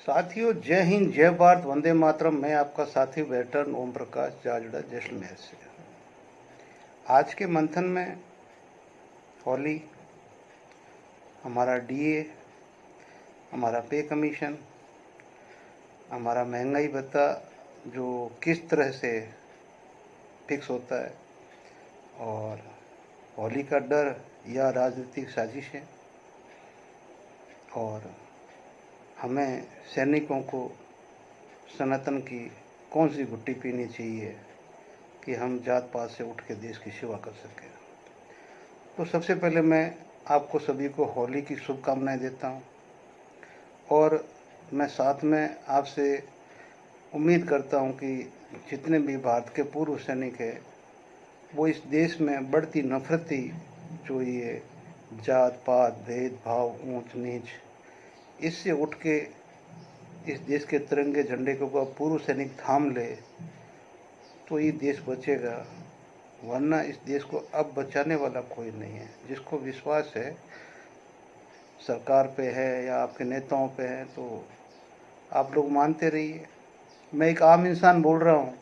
साथियों, जय हिंद, जय भारत, वंदे मातरम। मैं आपका साथी वेटरन ओम प्रकाश जाजड़ा जैसलमेर से। आज के मंथन में होली, हमारा डीए, हमारा पे कमीशन, हमारा महंगाई भत्ता जो किस तरह से फिक्स होता है, और होली का डर या राजनीतिक साजिश है, और हमें सैनिकों को सनातन की कौन सी घुट्टी पीनी चाहिए कि हम जात पात से उठ के देश की सेवा कर सकें। तो सबसे पहले मैं आपको सभी को होली की शुभकामनाएं देता हूं, और मैं साथ में आपसे उम्मीद करता हूं कि जितने भी भारत के पूर्व सैनिक हैं वो इस देश में बढ़ती नफरती, जो ये जात पात भेदभाव ऊंच नीच, इससे उठ के इस देश के तिरंगे झंडे को पूर्व सैनिक थाम ले तो ये देश बचेगा, वरना इस देश को अब बचाने वाला कोई नहीं है। जिसको विश्वास है सरकार पे है या आपके नेताओं पे है तो आप लोग मानते रहिए। मैं एक आम इंसान बोल रहा हूँ,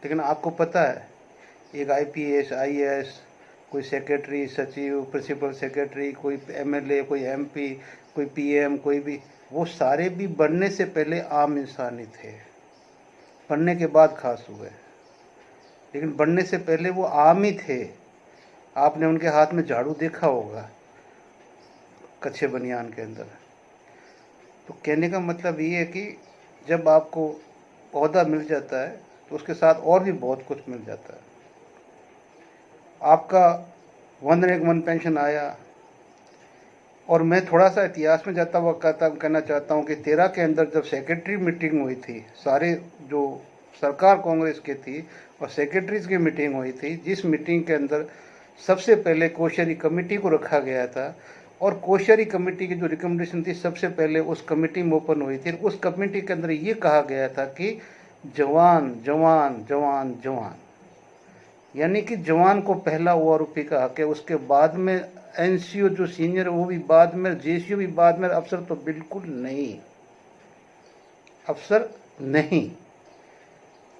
लेकिन आपको पता है एक आईपीएस आईएएस, कोई सेक्रेटरी सचिव प्रिंसिपल सेक्रेटरी, कोई एमएलए, कोई एमपी, कोई पीएम, कोई भी, वो सारे भी बनने से पहले आम इंसान ही थे, बनने के बाद खास हुए, लेकिन बनने से पहले वो आम ही थे। आपने उनके हाथ में झाड़ू देखा होगा कच्चे बनियान के अंदर। तो कहने का मतलब ये है कि जब आपको ओहदा मिल जाता है तो उसके साथ और भी बहुत कुछ मिल जाता है। आपका वन पेंशन आया, और मैं थोड़ा सा इतिहास में जाता हुआ कहना चाहता हूँ कि 13 के अंदर जब सेक्रेटरी मीटिंग हुई थी, सारे जो सरकार कांग्रेस के थी और सेक्रेटरीज की मीटिंग हुई थी, जिस मीटिंग के अंदर सबसे पहले कोश्यारी कमेटी को रखा गया था, और कोश्यारी कमेटी की जो रिकमेंडेशन थी सबसे पहले उस कमेटी में ओपन हुई थी। उस कमेटी के अंदर ये कहा गया था कि जवान जवान जवान जवान, यानी कि जवान को पहला ओआरओपी का हक है। उसके बाद में एनसीओ जो सीनियर वो भी बाद में, जेसीओ भी बाद में, अफसर तो बिल्कुल नहीं, अफसर नहीं।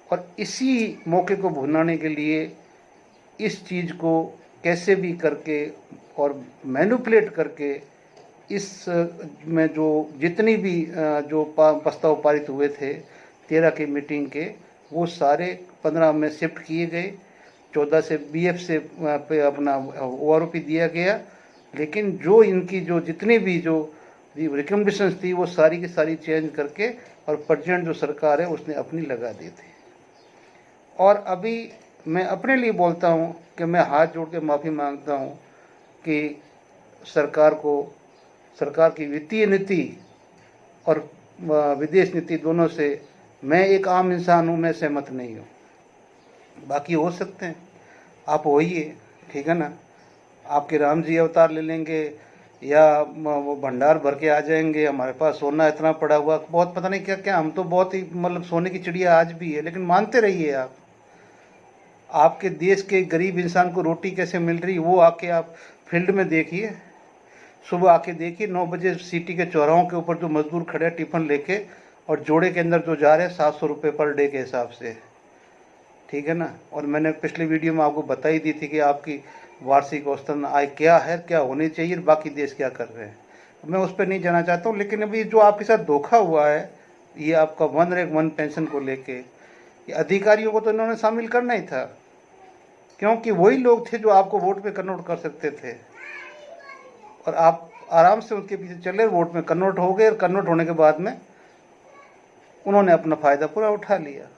और इसी मौके को भुनाने के लिए इस चीज़ को कैसे भी करके और मैनिपुलेट करके इस में जो जितनी भी जो प्रस्ताव पारित हुए थे 13 की मीटिंग के, वो सारे 15 में शिफ्ट किए गए। 14 से बीएफ से पे अपना ओआरओपी दिया गया, लेकिन जो इनकी जो जितनी भी जो रिकमेंडेशंस थी वो सारी की सारी चेंज करके और प्रेजेंट जो सरकार है उसने अपनी लगा दी थी। और अभी मैं अपने लिए बोलता हूँ कि मैं हाथ जोड़ के माफ़ी मांगता हूँ कि सरकार की वित्तीय नीति और विदेश नीति दोनों से मैं एक आम इंसान हूँ, मैं सहमत नहीं हूँ। बाकी हो सकते हैं, आप होइए, ठीक है ना। आपके राम जी अवतार ले लेंगे या वो भंडार भर के आ जाएंगे, हमारे पास सोना इतना पड़ा हुआ, बहुत पता नहीं क्या क्या, हम तो बहुत ही मतलब सोने की चिड़िया आज भी है। लेकिन मानते रहिए आप, आपके देश के गरीब इंसान को रोटी कैसे मिल रही वो आके आप फील्ड में देखिए। सुबह आके देखिए 9 बजे सिटी के चौराहों के ऊपर जो मजदूर खड़े टिफिन लेके और जोड़े के अंदर जो जा रहे हैं 700 रुपये पर डे के हिसाब से, ठीक है ना। और मैंने पिछले वीडियो में आपको बताई दी थी कि आपकी वार्षिक औसतन आय क्या है, क्या होनी चाहिए, बाकी देश क्या कर रहे हैं। मैं उस पर नहीं जाना चाहता हूँ, लेकिन अभी जो आपके साथ धोखा हुआ है ये आपका वन पेंशन को लेके, ये अधिकारियों को तो इन्होंने शामिल करना ही था, क्योंकि वही लोग थे जो आपको वोट पे कन्वर्ट कर सकते थे, और आप आराम से उनके पीछे चले, वोट में कन्वर्ट हो गए, और कन्वर्ट होने के बाद में उन्होंने अपना फ़ायदा पूरा उठा लिया।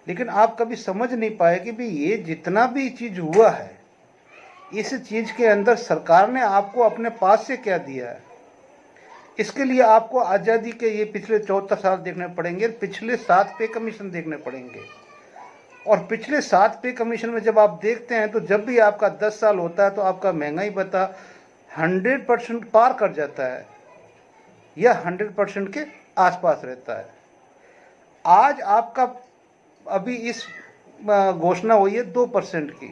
लेकिन आप कभी समझ नहीं पाए कि भाई ये जितना भी चीज़ हुआ है, इस चीज़ के अंदर सरकार ने आपको अपने पास से क्या दिया है। इसके लिए आपको आज़ादी के ये पिछले 74 साल देखने पड़ेंगे, पिछले 7 पे कमीशन देखने पड़ेंगे। और पिछले 7 पे कमीशन में जब आप देखते हैं तो जब भी आपका 10 साल होता है तो आपका महंगाई भत्ता 100% पार कर जाता है या 100% के आसपास रहता है। आज आपका अभी इस घोषणा हुई है 2% की,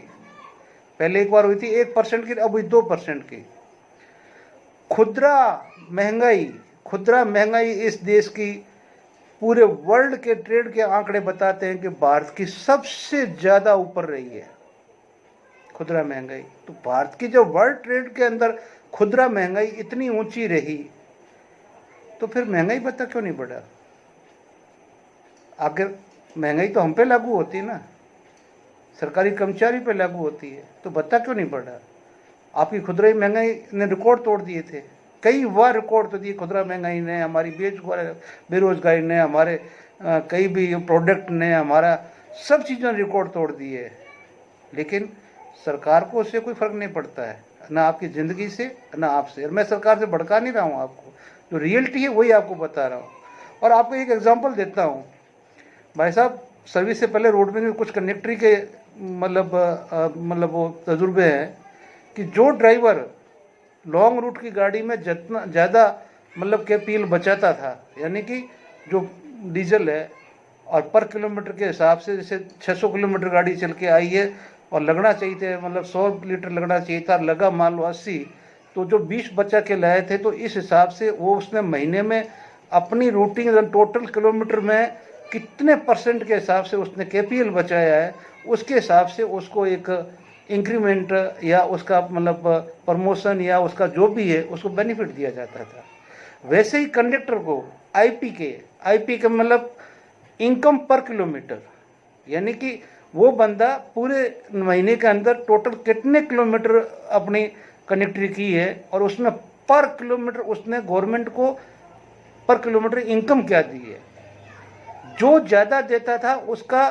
पहले एक बार हुई थी 1% की, अब हुई 2% की। खुदरा महंगाई इस देश की पूरे वर्ल्ड के ट्रेड के आंकड़े बताते हैं कि भारत की सबसे ज़्यादा ऊपर रही है खुदरा महंगाई। तो भारत की जो वर्ल्ड ट्रेड के अंदर खुदरा महंगाई इतनी ऊंची रही, तो फिर महंगाई भत्ता क्यों नहीं बढ़ा? आखिर महंगाई तो हम पे लागू होती है ना, सरकारी कर्मचारी पे लागू होती है, तो भत्ता क्यों नहीं बढ़ा? आपकी खुदरा महंगाई ने रिकॉर्ड तोड़ दिए थे, कई बार रिकॉर्ड तो दिए खुदरा महंगाई ने, हमारी बेरोजगारी ने, हमारे कई भी प्रोडक्ट ने, हमारा सब चीज़ों ने रिकॉर्ड तोड़ दिए। लेकिन सरकार को उससे कोई फ़र्क नहीं पड़ता है, ना आपकी ज़िंदगी से ना आपसे। और मैं सरकार से भड़का नहीं रहा हूँ, आपको जो रियलिटी है वही आपको बता रहा हूँ। और आपको एक एग्जांपल देता हूँ भाई साहब, सर्विस से पहले रोड में कुछ कंडक्टरी के मतलब वो तजुर्बे हैं कि जो ड्राइवर लॉन्ग रूट की गाड़ी में जितना ज़्यादा मतलब के पील बचाता था, यानी कि जो डीजल है, और पर किलोमीटर के हिसाब से जैसे 600 किलोमीटर गाड़ी चल के आई है और लगना चाहिए थे, मतलब 100 लीटर लगना चाहिए था, लगा मान लो 80, तो जो 20 बचा के लाए थे, तो इस हिसाब से वो उसने महीने में अपनी रूटिंग टोटल किलोमीटर में कितने परसेंट के हिसाब से उसने केपीएल बचाया है, उसके हिसाब से उसको एक इंक्रीमेंट या उसका मतलब प्रमोशन या उसका जो भी है उसको बेनिफिट दिया जाता था। वैसे ही कंडक्टर को आईपी के मतलब इनकम पर किलोमीटर, यानी कि वो बंदा पूरे महीने के अंदर टोटल कितने किलोमीटर अपनी कनेक्टरी की है, और उसमें पर किलोमीटर उसने गवर्नमेंट को पर किलोमीटर इनकम क्या दी है। जो ज़्यादा देता था उसका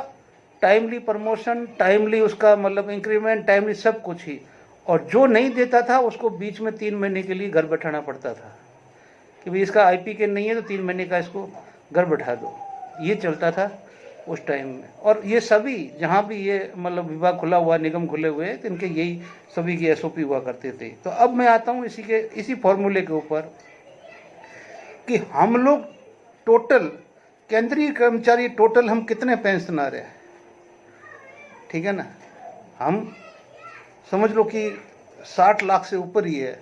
टाइमली प्रमोशन, टाइमली उसका मतलब इंक्रीमेंट, टाइमली सब कुछ ही, और जो नहीं देता था उसको बीच में 3 महीने के लिए घर बैठाना पड़ता था कि भाई इसका आईपी के नहीं है तो 3 महीने का इसको घर बैठा दो। ये चलता था उस टाइम में। और ये सभी जहाँ भी ये मतलब विभाग खुला हुआ, निगम खुले हुए हैं, तो इनके यही सभी की एसओपी हुआ करते थे। तो अब मैं आता हूँ इसी फॉर्मूले के ऊपर कि हम लोग टोटल केंद्रीय कर्मचारी टोटल हम कितने पेंशनर हैं, ठीक है ना, हम समझ लो कि 60 लाख से ऊपर ही है,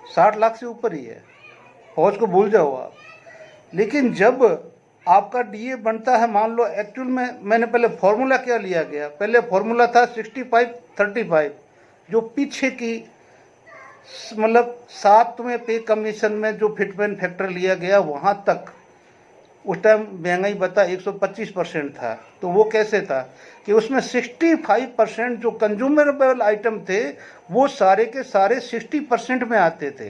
60 लाख से ऊपर ही है, फौज को भूल जाओ आप। लेकिन जब आपका डीए बनता है, मान लो एक्चुअल में मैंने पहले फॉर्मूला क्या लिया गया, पहले फॉर्मूला था 65-35, जो पीछे की मतलब 7वें पे कमीशन में जो फिटमेंट फैक्टर लिया गया वहाँ तक उस टाइम महंगाई भत्ता 125% था। तो वो कैसे था कि उसमें 65% जो कंज्यूमेबल आइटम थे वो सारे के सारे 60% में आते थे।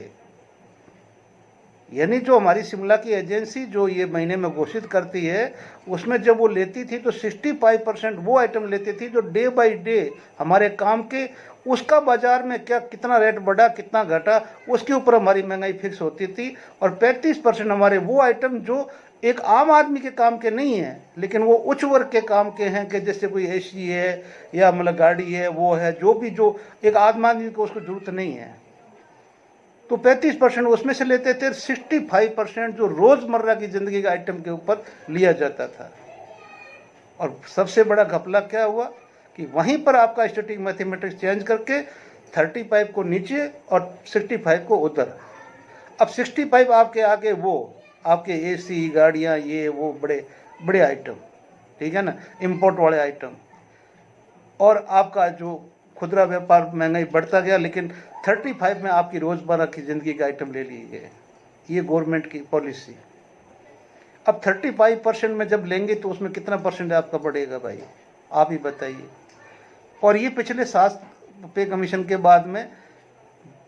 यानी जो हमारी शिमला की एजेंसी जो ये महीने में घोषित करती है, उसमें जब वो लेती थी तो 65% वो आइटम लेती थी जो डे बाय डे हमारे काम के, उसका बाजार में क्या कितना रेट बढ़ा कितना घटा उसके ऊपर हमारी महंगाई फिक्स होती थी। और 35% हमारे वो आइटम जो एक आम आदमी के काम के नहीं है, लेकिन वो उच्च वर्ग के काम के हैं, कि जैसे कोई एसी है या मतलब गाड़ी है, वो है जो भी जो एक आम आदमी को उसको जरूरत नहीं है, तो 35% उसमें से लेते थे। 65% जो रोजमर्रा की जिंदगी के आइटम के ऊपर लिया जाता था। और सबसे बड़ा घपला क्या हुआ कि वहीं पर आपका स्टैटिक मैथमेटिक्स चेंज करके 35 को नीचे और 65 को उधर। अब 65 आपके आगे वो आपके एसी गाड़ियाँ ये वो बड़े बड़े आइटम, ठीक है ना, इंपोर्ट वाले आइटम, और आपका जो खुदरा व्यापार महंगाई बढ़ता गया, लेकिन 35 में आपकी रोज़मर्रा की ज़िंदगी के आइटम ले लिए गए। ये गवर्नमेंट की पॉलिसी। अब 35% में जब लेंगे तो उसमें कितना परसेंट आपका बढ़ेगा भाई, आप ही बताइए। और ये पिछले 7 पे कमीशन के बाद में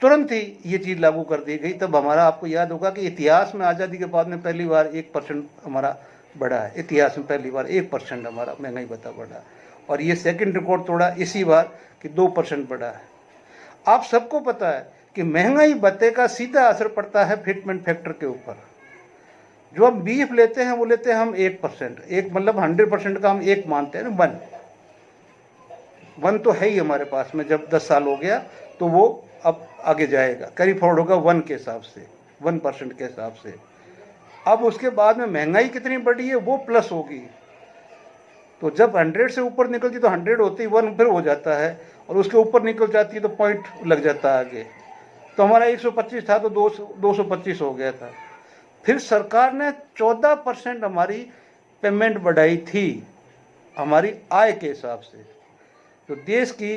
तुरंत ही ये चीज़ लागू कर दी गई। तब हमारा, आपको याद होगा कि इतिहास में आज़ादी के बाद में पहली बार 1% हमारा बढ़ा है, इतिहास में पहली बार 1% हमारा महंगाई भत्ता बढ़ा। और ये सेकंड रिकॉर्ड तोड़ा इसी बार कि 2% बढ़ा है। आप सबको पता है कि महंगाई भत्ते का सीधा असर पड़ता है फिटमेंट फैक्टर के ऊपर। जो हम बीफ लेते हैं वो लेते हैं हम 1%, एक मतलब 100% का हम एक मानते हैं ना, 1 तो है ही हमारे पास में। जब 10 साल हो गया तो वो अब आगे जाएगा, कैरी फॉरवर्ड होगा 1 के हिसाब से, 1% के हिसाब से। अब उसके बाद में महंगाई कितनी बढ़ी है वो प्लस होगी, तो जब 100 से ऊपर निकलती तो 100 होती 1 फिर हो जाता है, और उसके ऊपर निकल जाती है तो पॉइंट लग जाता है आगे। तो हमारा 125 था तो 225 हो गया था। फिर सरकार ने 14% हमारी पेमेंट बढ़ाई थी हमारी आय के हिसाब से, तो देश की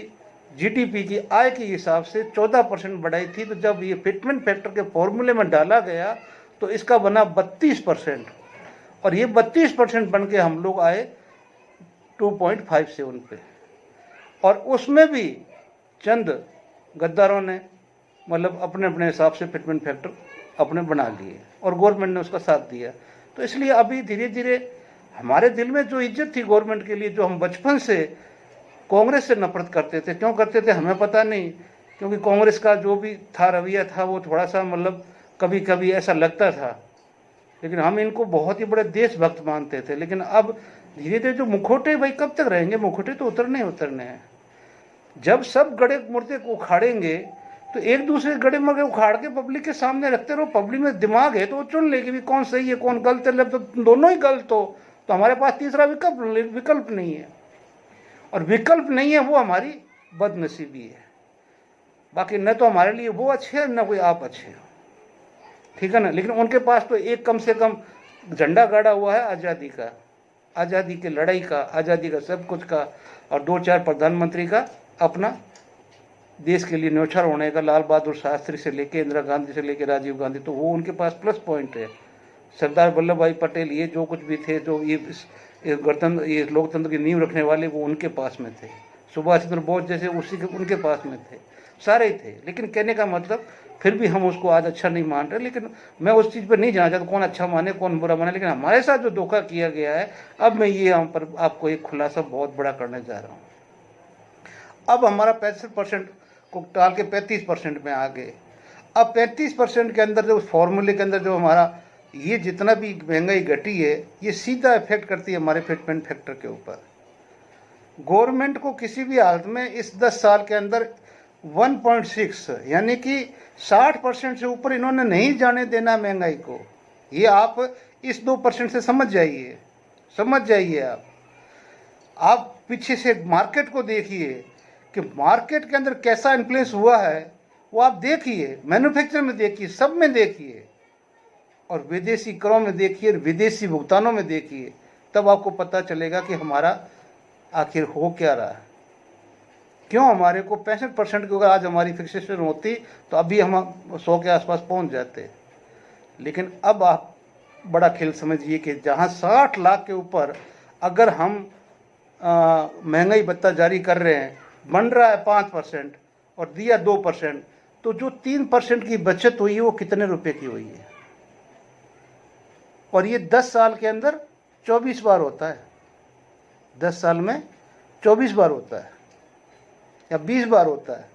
जीडीपी की आय के हिसाब से 14% बढ़ाई थी। तो जब ये फिटमेंट फैक्टर के फॉर्मूले में डाला गया तो इसका बना 32%, और ये 32% बन के हम लोग आए 2.57 पे। और उसमें भी चंद गद्दारों ने मतलब अपने अपने हिसाब से फिटमेंट फैक्टर अपने बना लिए और गवर्नमेंट ने उसका साथ दिया। तो इसलिए अभी धीरे धीरे हमारे दिल में जो इज्जत थी गवर्नमेंट के लिए, जो हम बचपन से कांग्रेस से नफरत करते थे, क्यों करते थे हमें पता नहीं, क्योंकि कांग्रेस का जो भी था रवैया था वो थोड़ा सा मतलब कभी कभी ऐसा लगता था, लेकिन हम इनको बहुत ही बड़े देशभक्त मानते थे। लेकिन अब धीरे धीरे जो मुखौटे, भाई कब तक रहेंगे मुखौटे, तो उतरने हैं। जब सब गड़े मुर्दे को उखाड़ेंगे तो एक दूसरे गड़े मुर्दे उखाड़ के पब्लिक के सामने रखते रहो। पब्लिक में दिमाग है तो वो चुन लेगी भी कौन सही है कौन गलत है। तो दोनों ही गलत हो तो हमारे पास तीसरा विकल्प नहीं है, और विकल्प नहीं है वो हमारी बदनसीबी है। बाकी न तो हमारे लिए वो अच्छे हैं न कोई आप अच्छे हो, ठीक है ना। लेकिन उनके पास तो एक कम से कम झंडा गाड़ा हुआ है आज़ादी का, आज़ादी की लड़ाई का, आज़ादी का सब कुछ का, और 2-4 प्रधानमंत्री का अपना देश के लिए न्योछावर होने का, लाल बहादुर शास्त्री से लेके इंदिरा गांधी से लेके राजीव गांधी, तो वो उनके पास प्लस पॉइंट है। सरदार वल्लभ भाई पटेल ये जो कुछ भी थे, जो ये गणतंत्र ये लोकतंत्र की नींव रखने वाले, वो उनके पास में थे। सुभाष चंद्र बोस जैसे उनके पास में थे, सारे ही थे। लेकिन कहने का मतलब फिर भी हम उसको आज अच्छा नहीं मान रहे। लेकिन मैं उस चीज़ पर नहीं जाना चाहता कौन अच्छा माने कौन बुरा माने, लेकिन हमारे साथ जो धोखा किया गया है, अब मैं ये हम पर आपको एक खुलासा बहुत बड़ा करने जा रहा हूँ। अब हमारा 65% को टाल के 35% में आ गए। अब 35% के अंदर जो फॉर्मूले के अंदर जो हमारा ये जितना भी महंगाई घटी है, ये सीधा इफेक्ट करती है हमारे फिटमेंट फैक्टर के ऊपर। गवर्नमेंट को किसी भी हालत में इस 10 साल के अंदर 1.6 यानी कि 60% से ऊपर इन्होंने नहीं जाने देना महंगाई को। ये आप इस 2% से समझ जाइए। आप पीछे से मार्केट को देखिए कि मार्केट के अंदर कैसा इन्फ्लुएंस हुआ है, वो आप देखिए, मैन्युफैक्चर में देखिए, सब में देखिए, और विदेशी करों में देखिए, विदेशी भुगतानों में देखिए, तब आपको पता चलेगा कि हमारा आखिर हो क्या रहा है। क्यों हमारे को 65% की अगर आज हमारी फिक्सेशन होती तो अभी हम 100 के आसपास पहुंच जाते। लेकिन अब आप बड़ा खेल समझिए कि जहां 60 लाख के ऊपर अगर हम महंगाई भत्ता जारी कर रहे हैं, बन रहा है 5% और दिया 2%, तो जो 3% की बचत हुई है वो कितने रुपए की हुई है। और ये 10 साल के अंदर 24 बार होता है, 10 साल में 24 बार होता है या 20 बार होता है।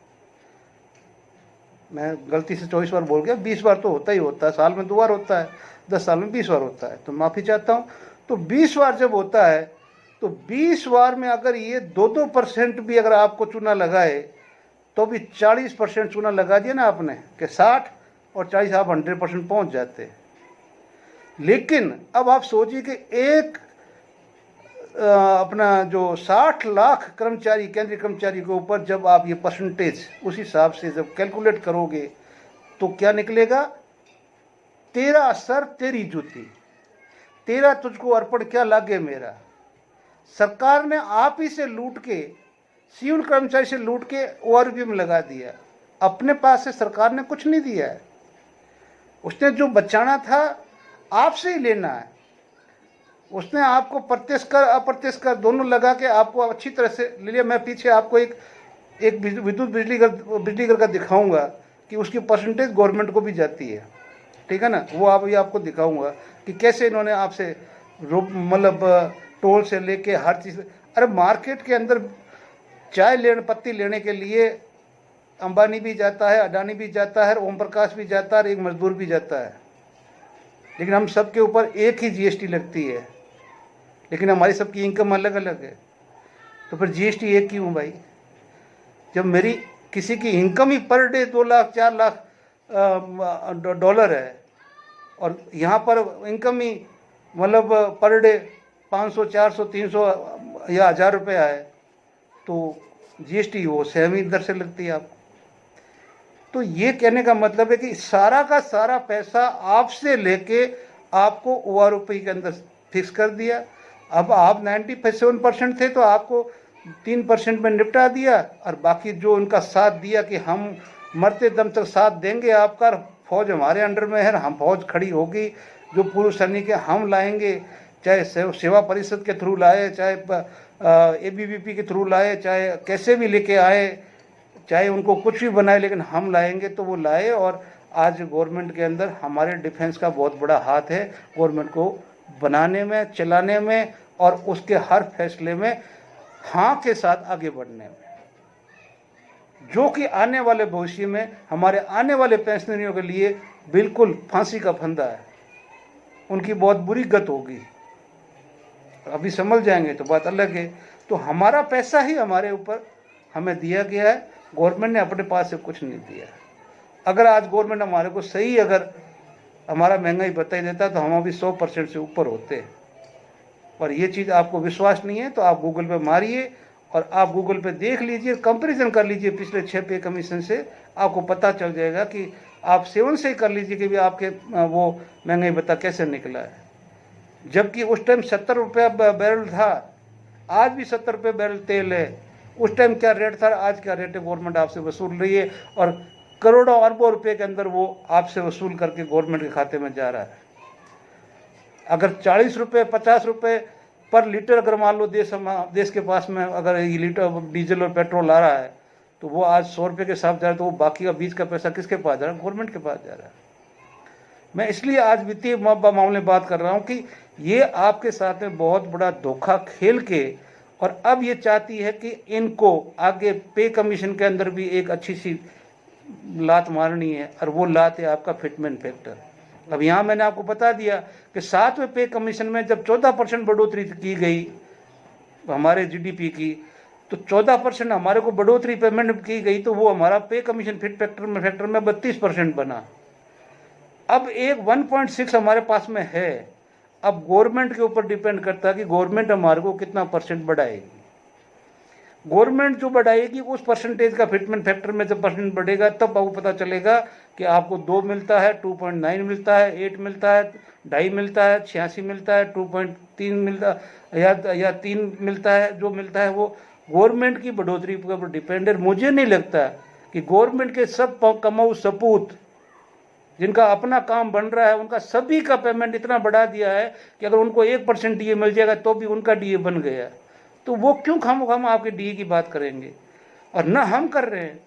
मैं गलती से 24 बार बोल गया, 20 बार तो होता ही होता है, साल में 2 बार होता है, 10 साल में 20 बार होता है, तो माफ़ी चाहता हूँ। तो 20 बार जब होता है तो 20 बार में अगर ये 2% भी अगर आपको चूना लगाए तो भी 40% चूना लगा दिया ना आपने, कि 60 और 40 आप 100% पहुँच जाते। लेकिन अब आप सोचिए कि एक अपना जो 60 लाख कर्मचारी, केंद्रीय कर्मचारी के ऊपर जब आप ये परसेंटेज उस हिसाब से जब कैलकुलेट करोगे तो क्या निकलेगा, 13 सर तेरी जूती, 13 तुझको अर्पण क्या लागे मेरा। सरकार ने आप ही से लूट के, सिविल कर्मचारी से लूट के ओआरपी में लगा दिया। अपने पास से सरकार ने कुछ नहीं दिया है, उसने जो बचाना था आपसे ही लेना है। उसने आपको प्रत्यक्ष कर अप्रत्यक्ष कर दोनों लगा के आपको अच्छी तरह से ले लिया। मैं पीछे आपको एक विद्युत बिजली घर का दिखाऊंगा कि उसकी परसेंटेज गवर्नमेंट को भी जाती है, ठीक है ना। वो आपको दिखाऊंगा कि कैसे इन्होंने आपसे मतलब टोल से लेके हर चीज़। अरे मार्केट के अंदर चाय पत्ती लेने के लिए अंबानी भी जाता है, अडानी भी जाता है, ओम प्रकाश भी जाता है और एक मजदूर भी जाता है। लेकिन हम सब के ऊपर एक ही जीएसटी लगती है, लेकिन हमारी सबकी इनकम अलग अलग है। तो फिर जीएसटी एक क्यों भाई। जब मेरी किसी की इनकम ही per day 2 lakh 4 lakh dollar है और यहाँ पर इनकम ही मतलब पर डे 500 400 300 या 1000 रुपये है, तो जीएसटी वो सेम ही दर से लगती है आपको। तो ये कहने का मतलब है कि सारा का सारा पैसा आपसे लेके आपको OROP के अंदर फिक्स कर दिया। अब आप 97% थे तो आपको 3% में निपटा दिया, और बाकी जो उनका साथ दिया कि हम मरते दम तक साथ देंगे आपका, फौज हमारे अंडर में है, हम फौज खड़ी होगी, जो पूर्व सैनिक हम लाएंगे, चाहे सेवा परिषद के थ्रू लाए, चाहे ABVP के थ्रू लाए, चाहे कैसे भी लेके आए, चाहे उनको कुछ भी बनाए, लेकिन हम लाएंगे। तो वो लाए, और आज गवर्नमेंट के अंदर हमारे डिफेंस का बहुत बड़ा हाथ है, गवर्नमेंट को बनाने में, चलाने में, और उसके हर फैसले में हाँ के साथ आगे बढ़ने में, जो कि आने वाले भविष्य में हमारे आने वाले पेंशनरियों के लिए बिल्कुल फांसी का फंदा है। उनकी बहुत बुरी गत होगी, अभी समझ जाएंगे तो बात अलग है। तो हमारा पैसा ही हमारे ऊपर हमें दिया गया है, गवर्नमेंट ने अपने पास से कुछ नहीं दिया। अगर आज गवर्नमेंट हमारे को सही अगर हमारा महंगाई बता देता तो हम अभी 100% से ऊपर होते। और ये चीज़ आपको विश्वास नहीं है तो आप गूगल पे मारिए, और आप गूगल पे देख लीजिए, कंपैरिजन कर लीजिए पिछले 6 पे कमीशन से, आपको पता चल जाएगा कि आप 7 से ही कर लीजिए कि भी आपके वो महंगाई भत्ता कैसे निकला है। जबकि उस टाइम 70 रुपया बैरल था, आज भी 70 रुपये बैरल तेल है। उस टाइम क्या रेट था, आज क्या रेट है, गवर्नमेंट आपसे वसूल रही है, और करोड़ों अरबों रुपए के अंदर वो आपसे वसूल करके गवर्नमेंट के खाते में जा रहा है। अगर 40 रुपये 50 रुपये पर लीटर अगर मान लो देश के पास में अगर ये लीटर डीजल और पेट्रोल आ रहा है, तो वो आज 100 रुपये के हिसाब जा रहा है, तो वो बाकी का बीच का पैसा किसके पास जा रहा है, गवर्नमेंट के पास जा रहा है। मैं इसलिए आज वित्तीय मामले बात कर रहा हूँ कि ये आपके साथ में बहुत बड़ा धोखा खेल के, और अब ये चाहती है कि इनको आगे पे कमीशन के अंदर भी एक अच्छी सी लात मारनी है, और वो लात है आपका फिटमेंट फैक्टर। अब यहाँ मैंने आपको बता दिया कि 7वें पे कमीशन में जब 14% बढ़ोतरी की गई हमारे GDP की, तो 14% हमारे को बढ़ोतरी पेमेंट की गई, तो वो हमारा पे कमीशन फिट फैक्टर में 32% बना। अब एक 1.6 हमारे पास में है। अब गवर्नमेंट के ऊपर डिपेंड करता है कि गवर्नमेंट हमारे को कितना परसेंट बढ़ाएगी। गवर्नमेंट जो बढ़ाएगी उस परसेंटेज का फिटमेंट फैक्टर में जब परसेंट बढ़ेगा, तब आपको पता चलेगा कि आपको 2 मिलता है, 2.9 मिलता है, 8 मिलता है, 2.5 मिलता है, 86 मिलता है, 2.3 मिलता या 3 मिलता है। जो मिलता है वो गवर्नमेंट की बढ़ोतरी के ऊपर डिपेंड है। मुझे नहीं लगता कि गवर्नमेंट के सब कमाऊ सपूत जिनका अपना काम बन रहा है, उनका सभी का पेमेंट इतना बढ़ा दिया है कि अगर उनको 1% DA मिल जाएगा तो भी उनका DA बन गया। तो वो क्यों हम आपके DA की बात करेंगे, और ना हम कर रहे हैं।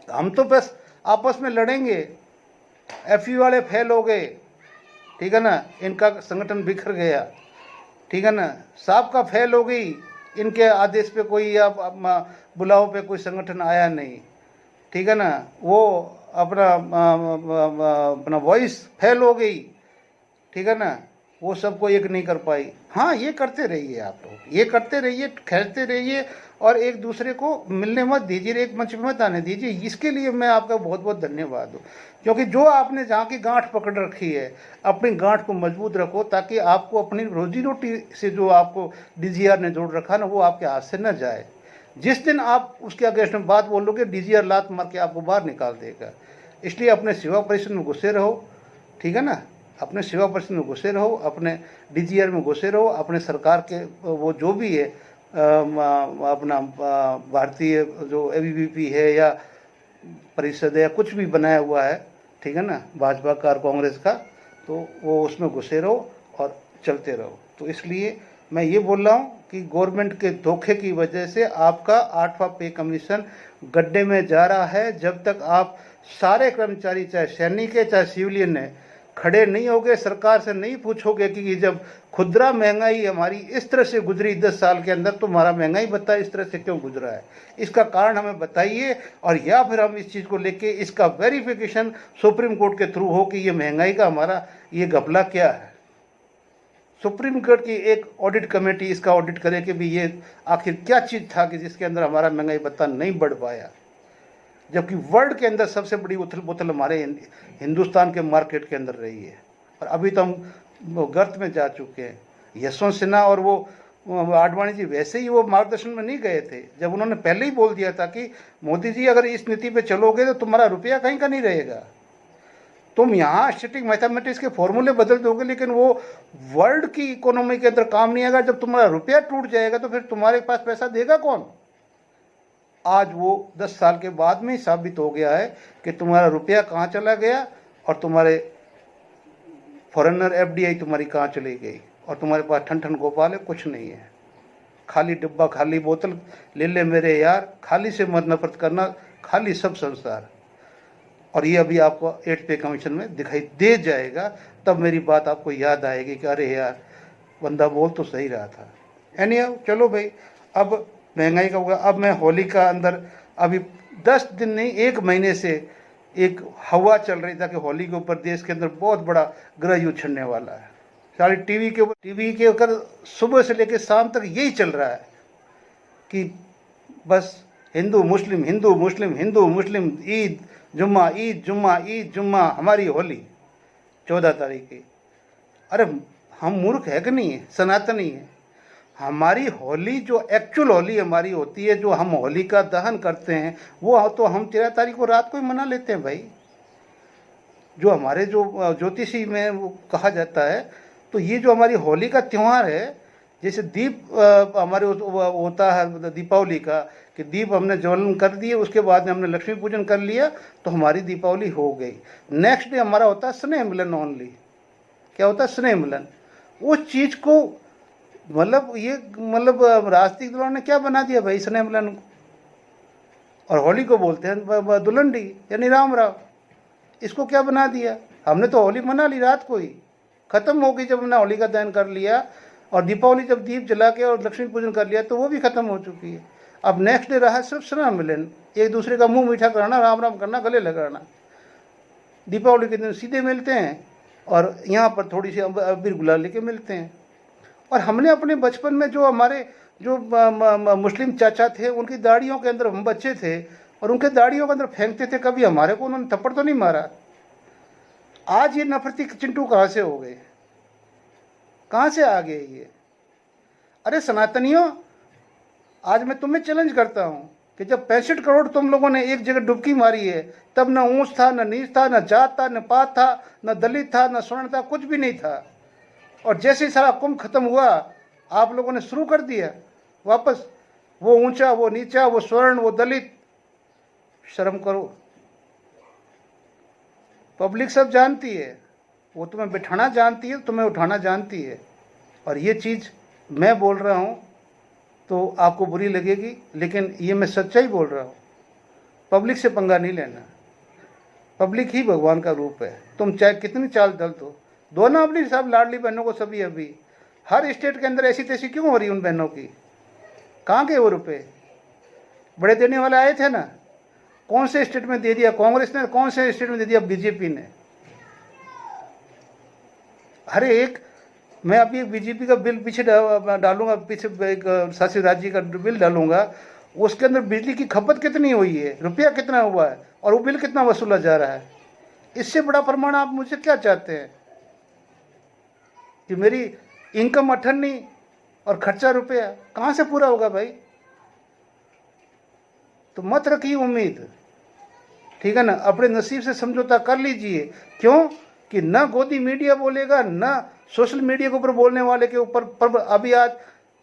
हम तो बस आपस में लड़ेंगे। FU वाले फेल हो गए, ठीक है ना, इनका संगठन बिखर गया, ठीक है ना। साहब का फेल हो गई, इनके आदेश पे कोई या बुलाव पे कोई संगठन आया नहीं, ठीक है ना। वो अपना वॉइस फेल हो गई, ठीक है ना, वो सबको एक नहीं कर पाई। हाँ, ये करते रहिए आप लोग, ये करते रहिए, खेलते रहिए, और एक दूसरे को मिलने मत दीजिए, एक मंच में मत आने दीजिए। इसके लिए मैं आपका बहुत बहुत धन्यवाद दूँ, क्योंकि जो आपने जहाँ की गांठ पकड़ रखी है, अपनी गांठ को मजबूत रखो, ताकि आपको अपनी रोजी रोटी से जो आपको DGR ने जोड़ रखा ना, वो आपके हाथ से न जाए। जिस दिन आप उसके अगेंस्ट में बात बोलोगे, DGR लात मार के आपको बाहर निकाल देगा। इसलिए अपने सेवा परिषद में घुसे रहो, ठीक है ना, अपने सेवा परिषद में घुसे रहो, अपने DGR में घुसे रहो, अपने सरकार के वो जो भी है अपना भारतीय जो ABVP है या परिषद है या कुछ भी बनाया हुआ है, ठीक है ना, भाजपा का और कांग्रेस का, तो वो उसमें घुसे रहो और चलते रहो। तो इसलिए मैं ये बोल रहा हूँ कि गवर्नमेंट के धोखे की वजह से आपका 8वां पे कमीशन गड्ढे में जा रहा है। जब तक आप सारे कर्मचारी, चाहे सैनिक है चाहे सिविलियन है, खड़े नहीं होगे, सरकार से नहीं पूछोगे कि जब खुदरा महंगाई हमारी इस तरह से गुजरी 10 साल के अंदर, तो हमारा महंगाई भत्ता इस तरह से क्यों गुजरा है, इसका कारण हमें बताइए। और या फिर हम इस चीज़ को लेके इसका वेरिफिकेशन सुप्रीम कोर्ट के थ्रू हो कि ये महंगाई का हमारा ये घपला क्या है। सुप्रीम कोर्ट की एक ऑडिट कमेटी इसका ऑडिट करे कि भी ये आखिर क्या चीज़ था कि जिसके अंदर हमारा महंगाई भत्ता नहीं बढ़ पाया। जबकि वर्ल्ड के अंदर सबसे बड़ी उथल पुथल हमारे हिंदुस्तान के मार्केट के अंदर रही है, और अभी तो हम गर्त में जा चुके हैं। यशवंत सिन्हा और वो आडवाणी जी वैसे ही वो मार्गदर्शन में नहीं गए थे, जब उन्होंने पहले ही बोल दिया था कि मोदी जी अगर इस नीति पे चलोगे तो तुम्हारा रुपया कहीं का नहीं रहेगा। तुम यहाँ स्टैटिक मैथमेटिक्स के फॉर्मूले बदल दोगे, लेकिन वो वर्ल्ड की इकोनॉमी के अंदर काम नहीं आएगा। जब तुम्हारा रुपया टूट जाएगा तो फिर तुम्हारे पास पैसा देगा कौन? आज वो 10 साल के बाद में ही साबित हो गया है कि तुम्हारा रुपया कहाँ चला गया और तुम्हारे फॉरेनर एफडीआई तुम्हारी कहाँ चली गई, और तुम्हारे पास ठन ठन गोपाल है, कुछ नहीं है। खाली डिब्बा, खाली बोतल, ले ले मेरे यार, खाली से मत नफरत करना, खाली सब संसार। और ये अभी आपको 8 पे कमीशन में दिखाई दे जाएगा, तब मेरी बात आपको याद आएगी कि अरे यार बंदा बोल तो सही रहा था। एनीहाउ चलो भाई, अब महंगाई का होगा। अब मैं होली का अंदर अभी 10 दिन नहीं 1 महीने से एक हवा चल रही था कि होली के ऊपर देश के अंदर बहुत बड़ा गृह युद्ध छिड़ने वाला है। सारी टीवी के ऊपर सुबह से लेकर शाम तक यही चल रहा है कि बस हिंदू मुस्लिम, हिंदू मुस्लिम, हिंदू मुस्लिम, ईद जुम्मा, ईद जुम्मा, ईद जुम्मा, हमारी होली 14 तारीख की। अरे हम मूर्ख है कि नहीं है? सनातनी है। हमारी होली जो एक्चुअल होली हमारी होती है, जो हम होली का दहन करते हैं, वो तो हम 13 तारीख को रात को ही मना लेते हैं भाई। जो हमारे जो ज्योतिषी में वो कहा जाता है, तो ये जो हमारी होली का त्यौहार है, जैसे दीप हमारे होता है दीपावली का, कि दीप हमने ज्वलन कर दिए, उसके बाद में हमने लक्ष्मी पूजन कर लिया तो हमारी दीपावली हो गई। नेक्स्ट डे हमारा होता है स्नेह मिलन ओनली। क्या होता है? स्नेह मिलन। उस चीज़ को मतलब राजनीतिक दलों ने क्या बना दिया भाई स्नेह मिलन को, और होली को बोलते हैं दुलंडी यानी राम राव। इसको क्या बना दिया? हमने तो होली मना ली, रात को ही खत्म हो गई जब हमने होली का दहन कर लिया, और दीपावली जब दीप जला के और लक्ष्मी पूजन कर लिया तो वो भी खत्म हो चुकी है। अब नेक्स्ट डे रहा सिर्फ स्नेह मिलन, एक दूसरे का मुंह मीठा कराना, राम राम करना, गले लगाना। दीपावली के दिन सीधे मिलते हैं और यहाँ पर थोड़ी सी अबीर गुलाल लेके मिलते हैं। और हमने अपने बचपन में जो हमारे जो मुस्लिम चाचा थे, उनकी दाढ़ियों के अंदर, हम बच्चे थे और उनके दाढ़ियों के अंदर फेंकते थे, कभी हमारे को उन्होंने थप्पड़ तो नहीं मारा। आज ये नफरती चिंटू कहाँ से हो गए? कहाँ से आ गए ये? अरे सनातनियों, आज मैं तुम्हें चैलेंज करता हूँ कि जब 65 करोड़ तुम लोगों ने एक जगह डुबकी मारी है, तब न ऊंच था, न नीच था, न जात था, न पात था, न दलित था, न स्वर्ण था, कुछ भी नहीं था। और जैसे ही सारा कुंभ खत्म हुआ, आप लोगों ने शुरू कर दिया वापस वो ऊंचा, वो नीचा, वो स्वर्ण, वो दलित। शर्म करो। पब्लिक सब जानती है, वो तुम्हें बिठाना जानती है, तुम्हें उठाना जानती है। और ये चीज़ मैं बोल रहा हूँ तो आपको बुरी लगेगी, लेकिन ये मैं सच्चाई बोल रहा हूँ। पब्लिक से पंगा नहीं लेना। पब्लिक ही भगवान का रूप है। तुम चाहे कितनी चाल ढल दो ना अपनी सब लाडली बहनों को। सभी अभी हर स्टेट के अंदर ऐसी तैसी क्यों हो रही उन बहनों की? कहाँ गए वो रुपए? बड़े देने वाले आए थे ना, कौन से स्टेट में दे दिया कांग्रेस ने, कौन से स्टेट में दे दिया बीजेपी ने? हर एक, मैं अभी एक बीजेपी का बिल पीछे डालूंगा, पीछे एक शासित राज्य का बिल डालूंगा, उसके अंदर बिजली की खपत कितनी हुई है, रुपया कितना हुआ है, और वो बिल कितना वसूला जा रहा है। इससे बड़ा प्रमाण आप मुझे क्या चाहते हैं? कि मेरी इनकम 98 और खर्चा रुपया, कहाँ से पूरा होगा भाई? तो मत रखिए उम्मीद, ठीक है ना। अपने नसीब से समझौता कर लीजिए। क्यों कि ना गोदी मीडिया बोलेगा, ना सोशल मीडिया के ऊपर बोलने वाले के ऊपर। पर अभी आज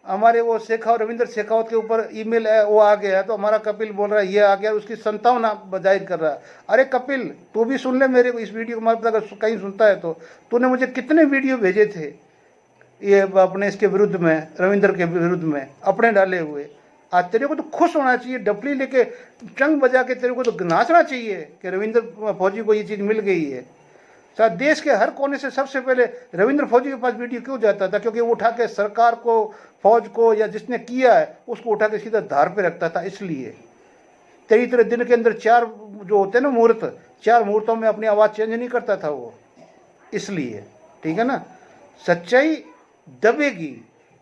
हमारे वो रविंद्र शेखावत के ऊपर ईमेल है, वो आ गया, तो हमारा कपिल बोल रहा है ये आ गया, उसकी संतावना जाहिर कर रहा है। अरे कपिल, तू भी सुन ले मेरे इस वीडियो को, मतलब अगर कहीं सुनता है तो। तूने मुझे कितने वीडियो भेजे थे ये अपने इसके विरुद्ध में, रविंद्र के विरुद्ध में, अपने डाले हुए। आज तेरे को तो खुश होना चाहिए, डपली लेके चंग बजा के तेरे को तो नाचना चाहिए कि रविंद्र फौजी को ये चीज़ मिल गई है। शायद देश के हर कोने से सबसे पहले रविंद्र फौजी के पास वीडियो क्यों जाता था? क्योंकि वो उठा के सरकार को, फौज को, या जिसने किया है उसको उठा के सीधा धार पे रखता था। इसलिए तेरी तरह दिन के अंदर 4 जो होते हैं ना मुहूर्त, 4 मुहूर्तों में अपनी आवाज़ चेंज नहीं करता था वो। इसलिए ठीक है ना, सच्चाई दबेगी।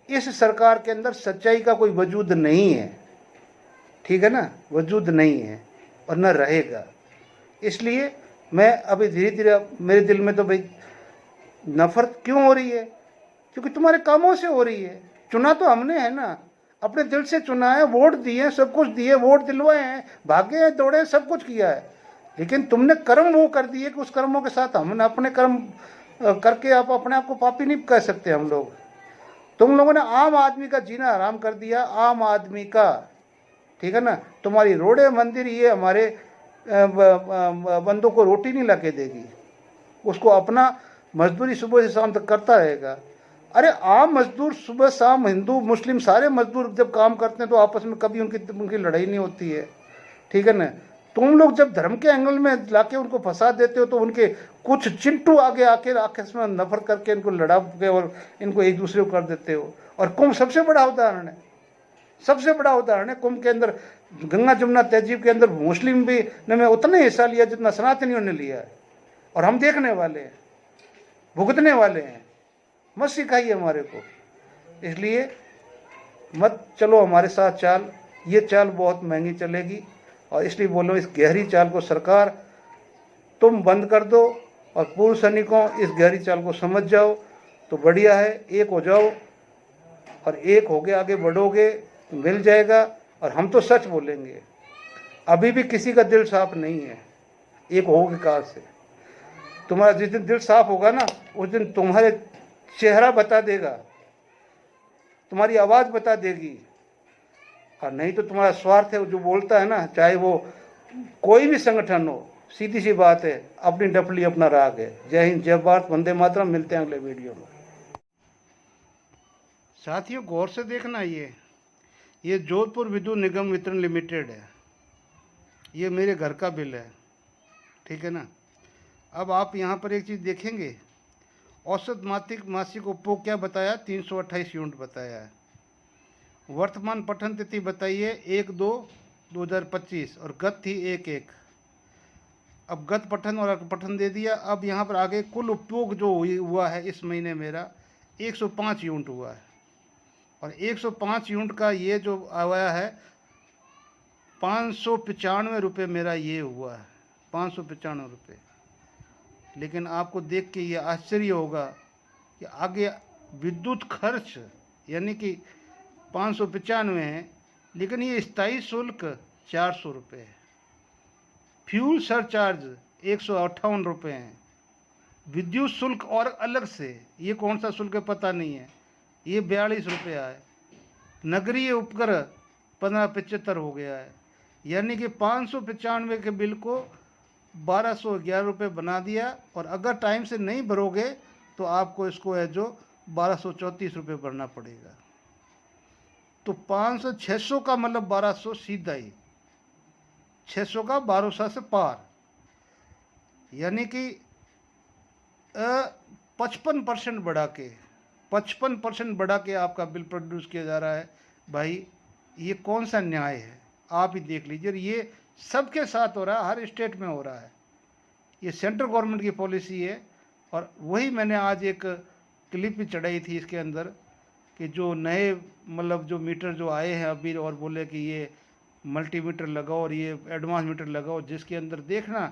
इस सरकार के अंदर सच्चाई का कोई वजूद नहीं है, ठीक है ना, वजूद नहीं है और न रहेगा। इसलिए मैं अभी धीरे धीरे, मेरे दिल में तो भाई नफरत क्यों हो रही है? क्योंकि तुम्हारे कामों से हो रही है। चुना तो हमने है ना, अपने दिल से चुना है, वोट दिए, सब कुछ दिए, वोट दिलवाए हैं, भागे हैं, दौड़े हैं, सब कुछ किया है। लेकिन तुमने कर्म वो कर दिए कि उस कर्मों के साथ हमने अपने कर्म करके आप अपने आप को पापी नहीं कह सकते हम लोग। तुम लोगों ने आम आदमी का जीना हराम कर दिया, आम आदमी का, ठीक है ना। तुम्हारी रोडे मंदिर ये हमारे बंदों को रोटी नहीं ला के देगी, उसको अपना मजदूरी सुबह से शाम तक करता रहेगा। अरे आम मजदूर सुबह शाम, हिंदू मुस्लिम सारे मजदूर जब काम करते हैं तो आपस में कभी उनकी लड़ाई नहीं होती है, ठीक है ना। तुम लोग जब धर्म के एंगल में लाके उनको फंसा देते हो तो उनके कुछ चिंटू आगे आके आपस में नफरत करके इनको लड़ा के और इनको एक दूसरे को कर देते हो। और कुंभ सबसे बड़ा उदाहरण है, सबसे बड़ा उदाहरण है। कुंभ के अंदर गंगा जमुना तहजीब के अंदर मुस्लिम भी ने उतना हिस्सा लिया जितना सनातनियों ने लिया है, और हम देखने वाले हैं, भुगतने वाले हैं। मत सिखाइए हमारे को, इसलिए मत चलो हमारे साथ चाल, ये चाल बहुत महंगी चलेगी। और इसलिए बोलो इस गहरी चाल को सरकार तुम बंद कर दो, और पूर्व सैनिकों इस गहरी चाल को समझ जाओ तो बढ़िया है। एक हो जाओ, और एक हो गए आगे बढ़ोगे तो मिल जाएगा। और हम तो सच बोलेंगे, अभी भी किसी का दिल साफ नहीं है, एक होगे काल से। तुम्हारा जिस दिन दिल साफ होगा ना, उस दिन तुम्हारे चेहरा बता देगा, तुम्हारी आवाज़ बता देगी। और नहीं तो तुम्हारा स्वार्थ है जो बोलता है ना, चाहे वो कोई भी संगठन हो, सीधी सी बात है, अपनी डफली अपना राग है। जय हिंद, जय भारत, वंदे मातरम। मिलते हैं अगले वीडियो में। साथियों गौर से देखना, ये जोधपुर विद्युत निगम वितरण लिमिटेड है, ये मेरे घर का बिल है, ठीक है ना। अब आप यहाँ पर एक चीज़ देखेंगे, औसत मासिक उपभोग क्या बताया, 328 यूनिट बताया है। वर्तमान पठन तिथि बताइए 1/2/2025, और गत थी 1/1। अब गत पठन और पठन दे दिया। अब यहाँ पर आगे कुल उपयोग जो हुआ है इस महीने मेरा 105 यूनिट हुआ है, और 105 यूनिट का ये जो आया है 595 रुपये मेरा ये हुआ है, 595 रुपये। लेकिन आपको देख के ये आश्चर्य होगा कि आगे विद्युत खर्च यानी कि 595 है, लेकिन ये स्थायी शुल्क 400 रुपये है, फ्यूल सरचार्ज 158 रुपये हैं, विद्युत शुल्क और अलग से, ये कौन सा शुल्क है पता नहीं है, ये 42 रुपये है, नगरीय उपकर 1575 हो गया है। यानी कि 595 के बिल को 1211 रुपये बना दिया। और अगर टाइम से नहीं भरोगे तो आपको इसको है जो 1234 रुपये भरना पड़ेगा। तो 500-600 का मतलब 1200 सीधा ही, 600 का 1200 से पार, यानी कि 55% बढ़ा के 55% बढ़ा के आपका बिल प्रोड्यूस किया जा रहा है। भाई ये कौन सा न्याय है, आप ही देख लीजिए। ये सबके साथ हो रहा है, हर स्टेट में हो रहा है, ये सेंट्रल गवर्नमेंट की पॉलिसी है। और वही मैंने आज एक क्लिप भी चढ़ाई थी इसके अंदर कि जो नए मतलब जो मीटर जो आए हैं अभी, और बोले कि ये मल्टी मीटर लगाओ और ये एडवांस मीटर लगाओ, जिसके अंदर देखना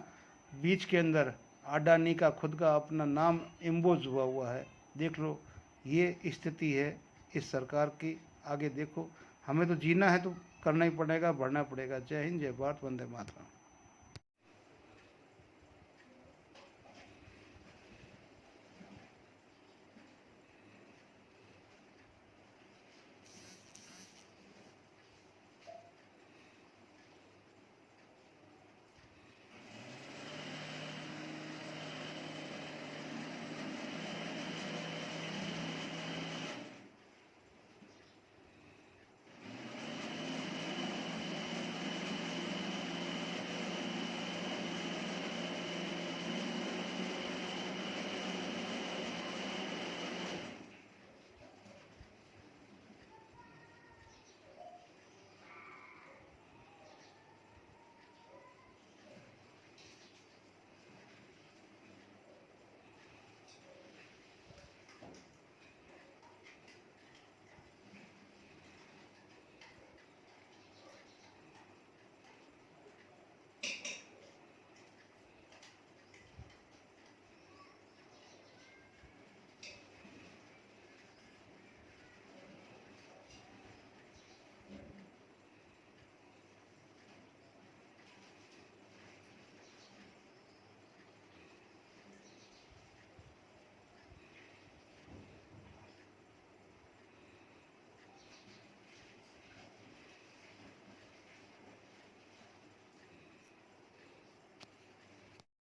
बीच के अंदर अडानी का खुद का अपना नाम इम्पोज हुआ है। देख लो, ये स्थिति है इस सरकार की। आगे देखो, हमें तो जीना है तो करना ही पड़ेगा, बढ़ना पड़ेगा। जय हिंद, जय भारत, वंदे मातरम।